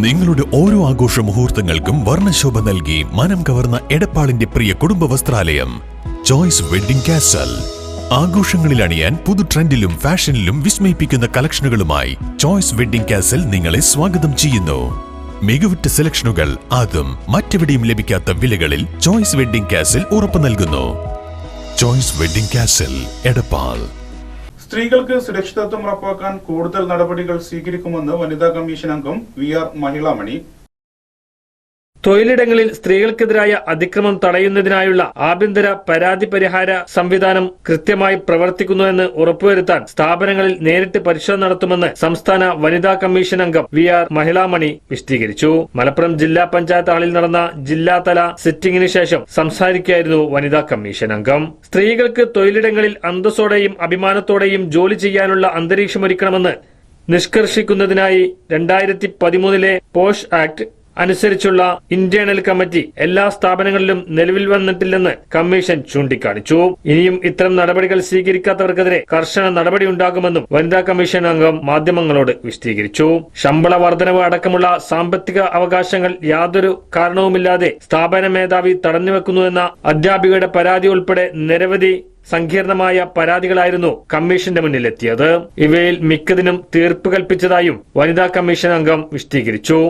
നിങ്ങളുടെ ഓരോ ആഘോഷ മുഹൂർത്തങ്ങൾക്കും വർണ്ണശോഭ നൽകി മനം കവർന്ന എടപ്പാളിന്റെ പ്രിയ കുടുംബ വസ്ത്രാലയം ചോയ്സ് വെഡ്ഡിംഗ് കാസൽ. ആഘോഷങ്ങളിൽ അണിയാൻ പുതു ട്രെൻഡിലും ഫാഷനിലും വിസ്മയിപ്പിക്കുന്ന കളക്ഷനുകളുമായി ചോയ്സ് വെഡ്ഡിംഗ് കാസൽ നിങ്ങളെ സ്വാഗതം ചെയ്യുന്നു. മികവുറ്റ സെലക്ഷനുകൾ അതും മറ്റെവിടെയും ലഭിക്കാത്ത വിലകളിൽ ചോയ്സ് വെഡ്ഡിംഗ് കാസൽ ഉറപ്പു നൽകുന്നു. Choice wedding castle, Edappal. സ്ത്രീകൾക്ക് സുരക്ഷിതത്വം ഉറപ്പാക്കാൻ കൂടുതൽ നടപടികൾ സ്വീകരിക്കുമെന്ന് വനിതാ കമ്മീഷൻ അംഗം VR മഹിളാമണി. തൊഴിലിടങ്ങളിൽ സ്ത്രീകൾക്കെതിരായ അതിക്രമം തടയുന്നതിനായുള്ള ആഭ്യന്തര പരാതി പരിഹാര സംവിധാനം കൃത്യമായി പ്രവർത്തിക്കുന്നുവെന്ന് ഉറപ്പുവരുത്താൻ സ്ഥാപനങ്ങളിൽ നേരിട്ട് പരിശോധന നടത്തുമെന്ന് സംസ്ഥാന വനിതാ കമ്മീഷൻ അംഗം VR മഹിളാമണി വിശദീകരിച്ചു. മലപ്പുറം ജില്ലാ പഞ്ചായത്ത് ഹാളിൽ നടന്ന ജില്ലാതല സിറ്റിംഗിന് ശേഷം സംസാരിക്കുകയായിരുന്നു വനിതാ കമ്മീഷൻ അംഗം. സ്ത്രീകൾക്ക് തൊഴിലിടങ്ങളിൽ അന്തസ്സോടെയും അഭിമാനത്തോടെയും ജോലി ചെയ്യാനുള്ള അന്തരീക്ഷമൊരുക്കണമെന്ന് നിഷ്കർഷിക്കുന്നതിനായി 2013 പോഷ് ആക്ട് അനുസരിച്ചുള്ള ഇന്റേണൽ കമ്മിറ്റി എല്ലാ സ്ഥാപനങ്ങളിലും നിലവിൽ വന്നിട്ടില്ലെന്ന് കമ്മീഷൻ ചൂണ്ടിക്കാണിച്ചു. ഇനിയും ഇത്തരം നടപടികൾ സ്വീകരിക്കാത്തവർക്കെതിരെ കർശന നടപടിയുണ്ടാകുമെന്നും വനിതാ കമ്മീഷൻ അംഗം മാധ്യമങ്ങളോട് വിശദീകരിച്ചു. ശമ്പള വർധനവ് അടക്കമുള്ള സാമ്പത്തിക അവകാശങ്ങൾ യാതൊരു കാരണവുമില്ലാതെ സ്ഥാപന മേധാവി തടഞ്ഞുവെക്കുന്നുവെന്ന അധ്യാപികയുടെ പരാതി ഉൾപ്പെടെ നിരവധി സങ്കീർണമായ പരാതികളായിരുന്നു കമ്മീഷന്റെ മുന്നിലെത്തിയത്. ഇവയിൽ മിക്കതിനും തീർപ്പ് കൽപ്പിച്ചതായും വനിതാ കമ്മീഷൻ അംഗം വിശദീകരിച്ചു.